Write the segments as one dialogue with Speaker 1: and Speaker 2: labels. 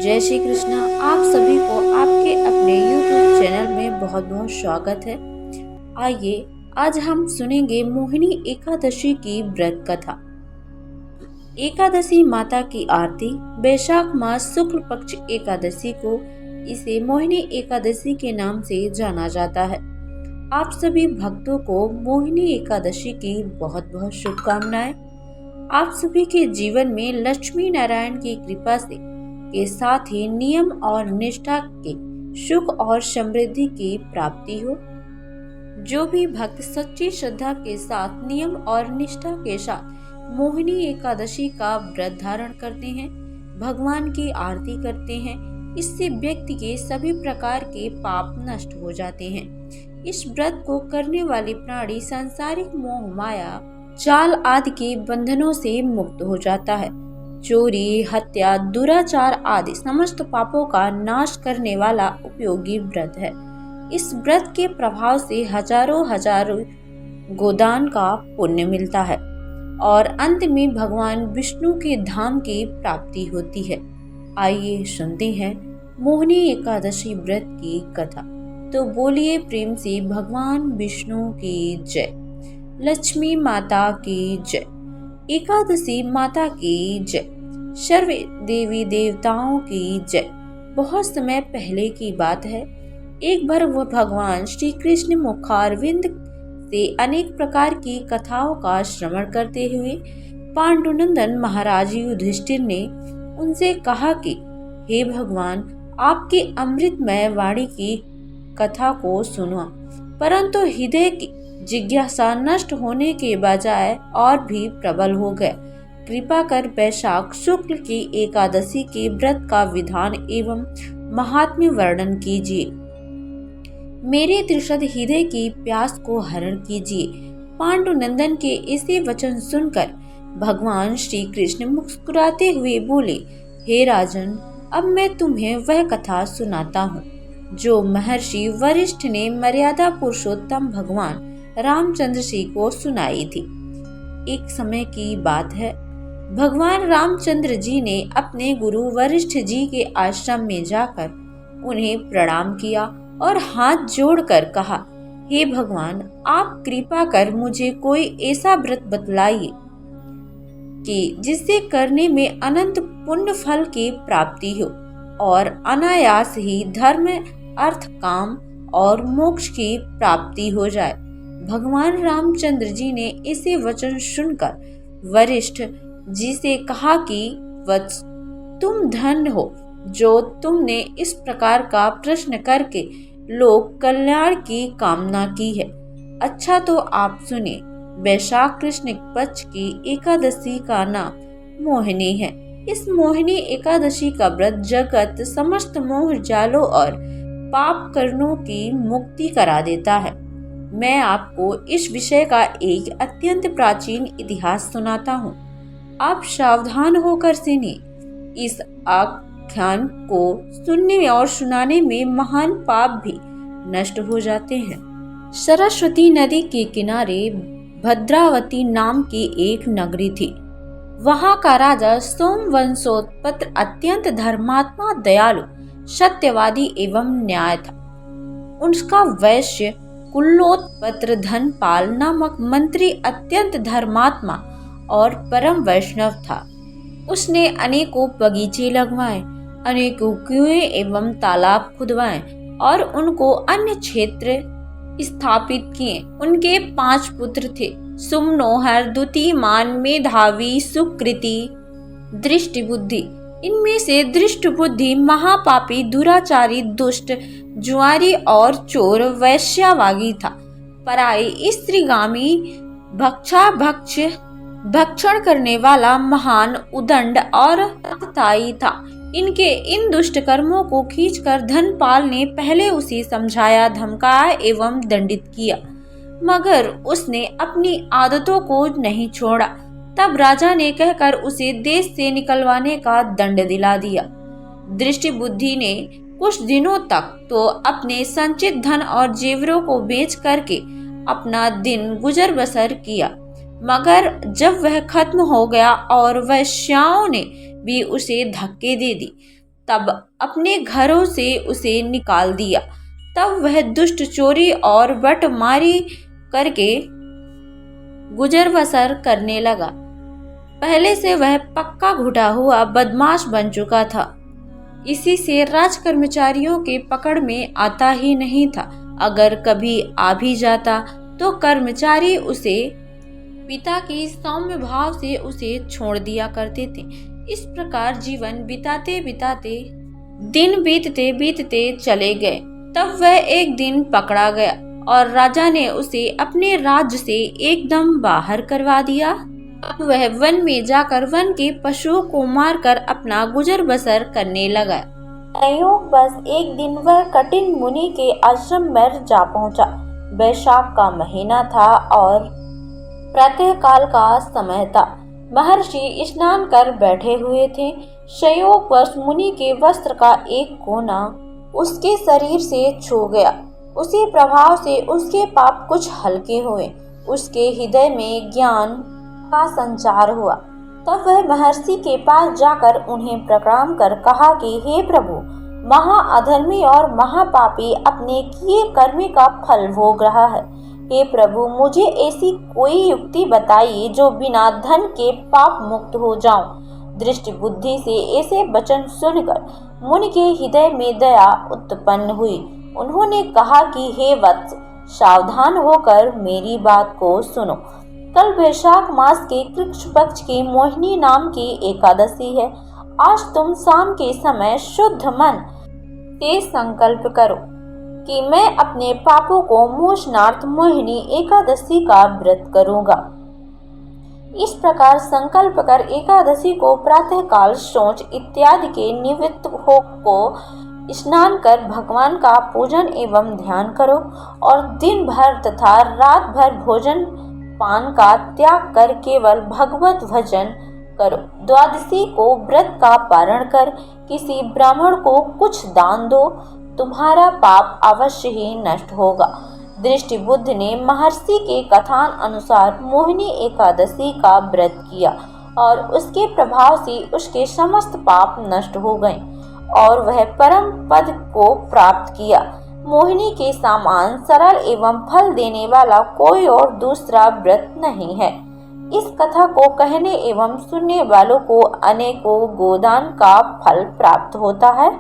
Speaker 1: जय श्री कृष्ण। आप सभी को आपके अपने YouTube चैनल में बहुत बहुत स्वागत है। आइए आज हम सुनेंगे मोहिनी एकादशी की व्रत कथा। एकादशी माता की आरती। वैशाख मास शुक्ल पक्ष एकादशी को इसे मोहिनी एकादशी के नाम से जाना जाता है। आप सभी भक्तों को मोहिनी एकादशी की बहुत बहुत शुभकामनाएं। आप सभी के जीवन में लक्ष्मी नारायण की कृपा से के साथ ही नियम और निष्ठा के सुख और समृद्धि की प्राप्ति हो। जो भी भक्त सच्ची श्रद्धा के साथ नियम और निष्ठा के साथ मोहिनी एकादशी का व्रत धारण करते हैं, भगवान की आरती करते हैं, इससे व्यक्ति के सभी प्रकार के पाप नष्ट हो जाते हैं। इस व्रत को करने वाली प्राणी सांसारिक मोह माया चाल आदि के बंधनों से मुक्त हो जाता है। चोरी, हत्या, दुराचार आदि समस्त पापों का नाश करने वाला उपयोगी व्रत है। इस व्रत के प्रभाव से हजारों गोदान का पुण्य मिलता है और अंत में भगवान विष्णु के धाम की प्राप्ति होती है। आइए सुनते हैं मोहिनी एकादशी व्रत की कथा। तो बोलिए प्रेम से भगवान विष्णु की जय, लक्ष्मी माता की जय, एकादशी माता की जय, सर्व देवी देवताओं की जय। बहुत समय पहले की बात है। एक बार वह भगवान श्री कृष्ण मुखारविंद से अनेक प्रकार की कथाओं का श्रवण करते हुए पांडुनंदन महाराज युधिष्ठिर ने उनसे कहा कि हे भगवान, आपकी अमृतमय वाणी की कथा को सुना, परंतु हृदय की जिज्ञासा नष्ट होने के बजाय और भी प्रबल हो गए। कृपा कर वैशाख शुक्ल की एकादशी के व्रत का विधान एवं महात्म्य वर्णन कीजिए। मेरे त्रिशद हृदय की प्यास को हरण कीजिए। पांडुनंदन के ऐसे वचन सुनकर भगवान श्री कृष्ण मुस्कुराते हुए बोले, हे राजन, अब मैं तुम्हें वह कथा सुनाता हूँ जो महर्षि वरिष्ठ ने मर्यादा पुरुषोत्तम भगवान रामचंद्र जी को सुनाई थी। एक समय की बात है। भगवान रामचंद्र जी ने अपने गुरु वरिष्ठ जी के आश्रम में जाकर उन्हें प्रणाम किया और हाथ जोड़कर कहा, हे भगवान, आप कृपा कर मुझे कोई ऐसा व्रत बतलाइए कि जिससे करने में अनंत पुण्य फल की प्राप्ति हो और अनायास ही धर्म, अर्थ, काम और मोक्ष की प्राप्ति हो जाए। भगवान रामचंद्र जी ने ऐसे वचन सुनकर वरिष्ठ जी से कहा कि वत्स, तुम धन्य हो जो तुमने इस प्रकार का प्रश्न करके लोक कल्याण की कामना की है। अच्छा तो आप सुने। वैशाख कृष्ण पक्ष की एकादशी का नाम मोहिनी है। इस मोहिनी एकादशी का व्रत जगत समस्त मोह जालों और पाप कर्णों की मुक्ति करा देता है। मैं आपको इस विषय का एक अत्यंत प्राचीन इतिहास सुनाता हूँ। आप सावधान होकर सुनिए। इस आख्यान को सुनने और सुनाने में महान पाप भी नष्ट हो जाते हैं। सरस्वती नदी के किनारे भद्रावती नाम की एक नगरी थी। वहाँ का राजा सोमवंशोत्पत्र अत्यंत धर्मात्मा, दयालु, सत्यवादी एवं न्याय था। उसका वैश्य कुलोत्पत्र धनपाल नामक मंत्री अत्यंत धर्मात्मा और परम वैष्णव था। उसने अनेकों बगीचे लगवाए, अनेकों कुएं एवं तालाब खुदवाए और उनको अन्य क्षेत्र स्थापित किए। उनके 5 पुत्र थे, सुमनोहर, द्युतिमान, मेधावी, सुकृति, दृष्टिबुद्धि। इनमें से दृष्टिबुद्धि महापापी, दुराचारी, दुष्ट, जुआरी और चोर वैश्यावागी था। पराई स्त्रीगामी, भक्षण करने वाला, महान उदंड और अतताई था। इनके इन दुष्ट कर्मों को खींचकर धनपाल ने पहले उसे समझाया, धमकाया एवं दंडित किया, मगर उसने अपनी आदतों को नहीं छोड़ा। तब राजा ने कहकर उसे देश से निकलवाने का दंड दिला दिया। दृष्टि बुद्धि ने कुछ दिनों तक तो अपने संचित धन और जेवरों को बेच करके अपना दिन गुजर बसर किया, मगर जब वह खत्म हो गया और वैश्याओं ने भी उसे धक्के दे दी, तब अपने घरों से उसे निकाल दिया। तब वह दुष्ट चोरी और बटमारी करके गुजर बसर करने लगा। पहले से वह पक्का घुटा हुआ बदमाश बन चुका था। इसी से राज कर्मचारियों के पकड़ में आता ही नहीं था। अगर कभी आ भी जाता तो कर्मचारी उसे पिता के सौम्य भाव से उसे छोड़ दिया करते थे। इस प्रकार जीवन बिताते बिताते दिन बीतते बीतते चले गए। तब वह एक दिन पकड़ा गया और राजा ने उसे अपने राज्य से एकदम बाहर करवा दिया। अब वह वन में जाकर वन के पशुओं को मारकर अपना गुजर बसर करने लगा। संयोगवश एक दिन वह कठिन मुनि के आश्रम में जा पहुंचा। वैशाख का महीना था और प्रातः काल का समय था। महर्षि स्नान कर बैठे हुए थे। संयोगवश मुनि के वस्त्र का एक कोना उसके शरीर से छू गया। उसी प्रभाव से उसके पाप कुछ हल्के हुए। उसके हृदय में ज्ञान का संचार हुआ। तब वह महर्षि के पास जाकर उन्हें प्रणाम कर कहा कि हे प्रभु, महाअधर्मी और महापापी अपने किए कर्म का फल भोग रहा है। हे प्रभु, मुझे ऐसी कोई युक्ति बताइए जो बिना धन के पाप मुक्त हो जाऊं। दृष्टि बुद्धि से ऐसे वचन सुनकर मुनि के हृदय में दया उत्पन्न हुई। उन्होंने कहा कि हे वत्स, सावधान होकर मेरी बात को सुनो। कल वैशाख मास के कृष्ण पक्ष की मोहिनी नाम की एकादशी है। आज तुम शाम के समय शुद्ध मन से संकल्प करो कि मैं अपने पापों को मोचनार्थ मोहिनी एकादशी का व्रत करूंगा। इस प्रकार संकल्प कर एकादशी को प्रातःकाल शौच इत्यादि के निवृत्त हो को स्नान कर भगवान का पूजन एवं ध्यान करो और दिन भर तथा रात भर भोजन पान का त्याग कर केवल भगवत भजन करो। द्वादशी को व्रत का पारण कर किसी ब्राह्मण को कुछ दान दो, तुम्हारा पाप अवश्य ही नष्ट होगा। दृष्टि बुद्ध ने महर्षि के कथान अनुसार मोहिनी एकादशी का व्रत किया और उसके प्रभाव से उसके समस्त पाप नष्ट हो गए और वह परम पद को प्राप्त किया। मोहिनी के समान सरल एवं फल देने वाला कोई और दूसरा व्रत नहीं है। इस कथा को कहने एवं सुनने वालों को अनेकों गोदान का फल प्राप्त होता है।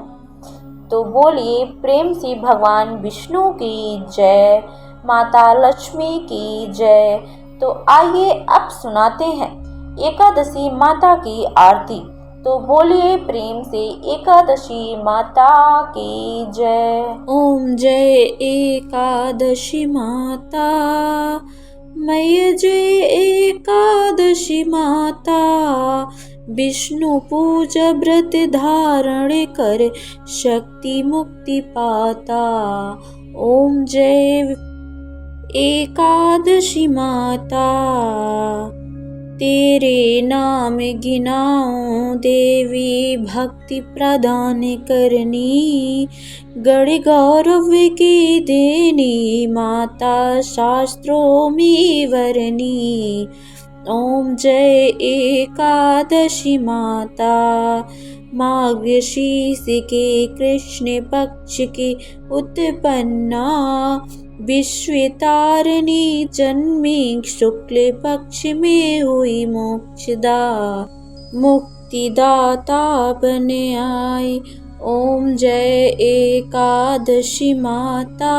Speaker 1: तो बोलिए प्रेम से भगवान विष्णु की जय, माता लक्ष्मी की जय। तो आइए अब सुनाते हैं एकादशी माता की आरती। तो बोलिए प्रेम से एकादशी माता की जय।
Speaker 2: ओम जय एकादशी माता, मय जय एकादशी माता। विष्णु पूजा व्रत धारण कर शक्ति मुक्ति पाता। ओम जय एकादशी माता, तेरे नाम गिनाऊं देवी भक्ति प्रदान करनी। गण गौरव की देनी माता शास्त्रों में वरनी। ओम जय एकादशी माता, मार्गशीर्ष के कृष्ण पक्ष की उत्पन्ना। विश्वतारिणी जन्मी शुक्ल पक्ष में हुई मोक्षदा, मुक्तिदाता बन आई। ओम जय एकादशी माता,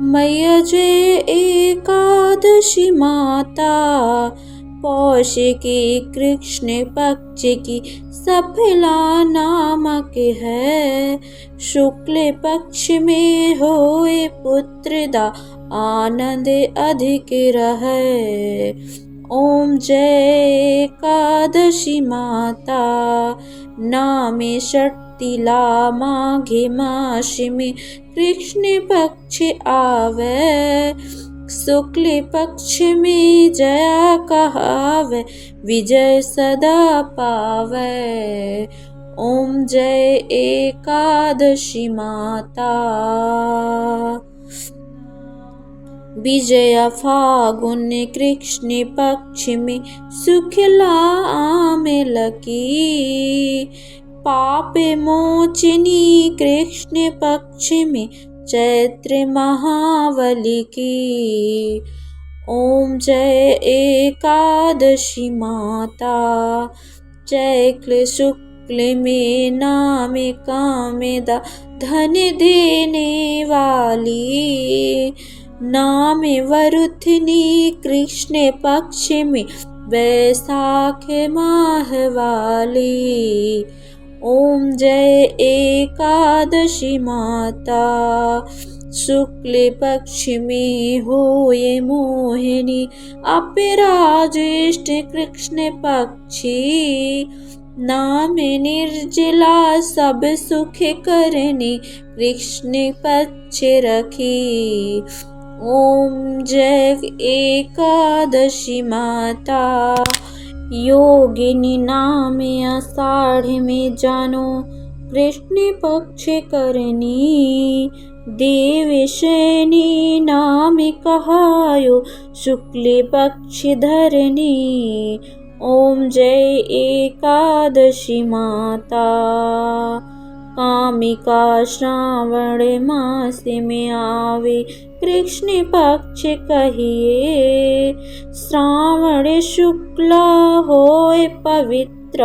Speaker 2: मय जय एकादशी माता। पौष के कृष्ण पक्ष की सफला नामक है। शुक्ल पक्ष में होए पुत्रदा, आनंद अधिक रहे। ओम जय एकादशी माता, नामे षट्तिला माघे मास में कृष्ण पक्ष आवे। शुक्ल पक्ष में जया कहावे, विजय सदा पावे। ओम जय एकादशी माता, विजया फागुन कृष्ण पक्ष में शुक्ला आमे लकी। पाप मोचिनी कृष्ण पक्ष में चैत्र महावली की। ओम जय एकादशी माता, चैत्र शुक्ल में नाम कामेदा धन देने वाली। नाम वरुथनी कृष्ण पक्ष में वैशाख माह वाली। ओम जय एकादशी माता, शुक्ल पक्ष में होए मोहिनी अपराजिष्ट कृष्ण पक्षी। नाम निर्जला सब सुख करनी कृष्ण पक्ष रखी। ओम जय एकादशी माता, योगिनी नाम आषाढ़ में जानो कृष्ण पक्ष करनी। देवशैनी नाम कहायो शुक्ल पक्ष धरनी। ओम जय एकादशी माता, कामिका श्रावण मास में आवे कृष्ण पक्ष कहिए। श्रावण शुक्ला होए पवित्र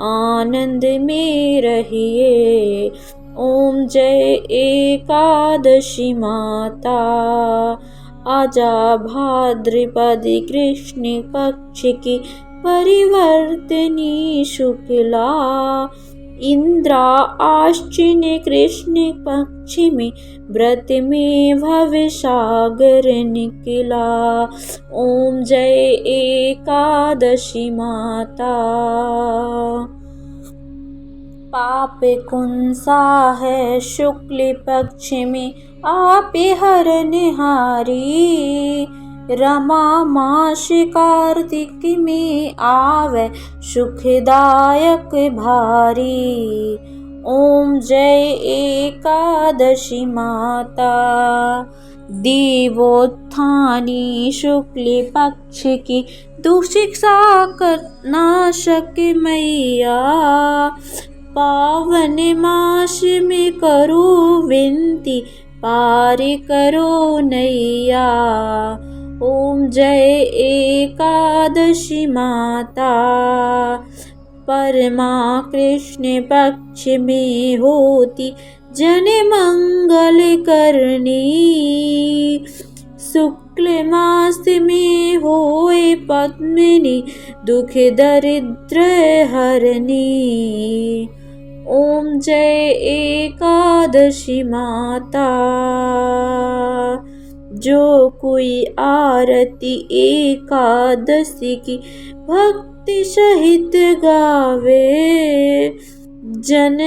Speaker 2: आनंद में रहिए। ओम जय एकादशी माता, आजा भाद्रपद कृष्ण पक्ष की परिवर्तनी शुक्ला। इंद्रा आश्विन कृष्ण पक्ष में व्रत में भव सागर निकला। ओम जय एकादशी माता, पाप कुंसा है शुक्ल पक्ष में आप हरनहारी। रमा मास कार्तिक में आवे सुखदायक भारी। ओम जय एकादशी माता, देवोत्थानी शुक्ल पक्ष की दुशिक्षा कर नाशक मैया। पावन मास में करो विनती पार करो नैया। ओम जय एकादशी माता, परमा कृष्ण पक्ष में होती जन मंगल करनी। शुक्ल मास में होए पद्मिनी दुख दरिद्र हरनी। ओम जय एकादशी माता, जो कोई आरती एकादशी की भक्ति सहित गावे। जन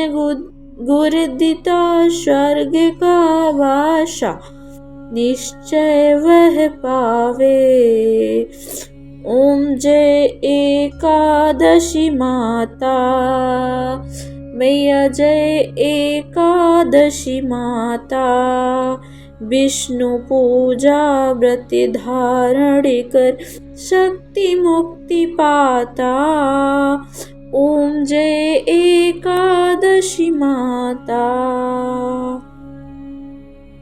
Speaker 2: गुरदिता स्वर्ग का वासा निश्चय वह पावे। ओम जय एकादशी माता, मैया जय एकादशी माता। विष्णु पूजा व्रत धारण कर शक्ति मुक्ति पाता। ओम जय एकादशी माता।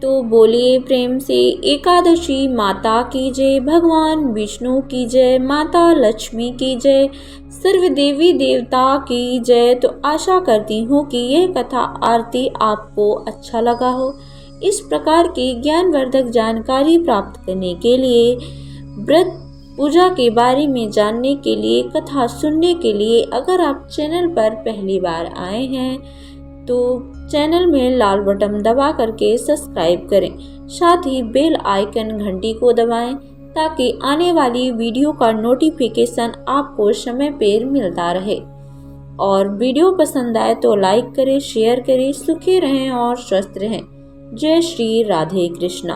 Speaker 2: तो बोलिए प्रेम से एकादशी माता की जय, भगवान विष्णु की जय, माता लक्ष्मी की जय, सर्व देवी देवता की जय। तो आशा करती हूँ कि यह कथा आरती आपको अच्छा लगा हो। इस प्रकार की ज्ञानवर्धक जानकारी प्राप्त करने के लिए, व्रत पूजा के बारे में जानने के लिए, कथा सुनने के लिए अगर आप चैनल पर पहली बार आए हैं तो चैनल में लाल बटन दबा करके सब्सक्राइब करें। साथ ही बेल आइकन घंटी को दबाएं ताकि आने वाली वीडियो का नोटिफिकेशन आपको समय पर मिलता रहे। और वीडियो पसंद आए तो लाइक करें, शेयर करें। सुखी रहें और स्वस्थ रहें। जय श्री राधे कृष्णा।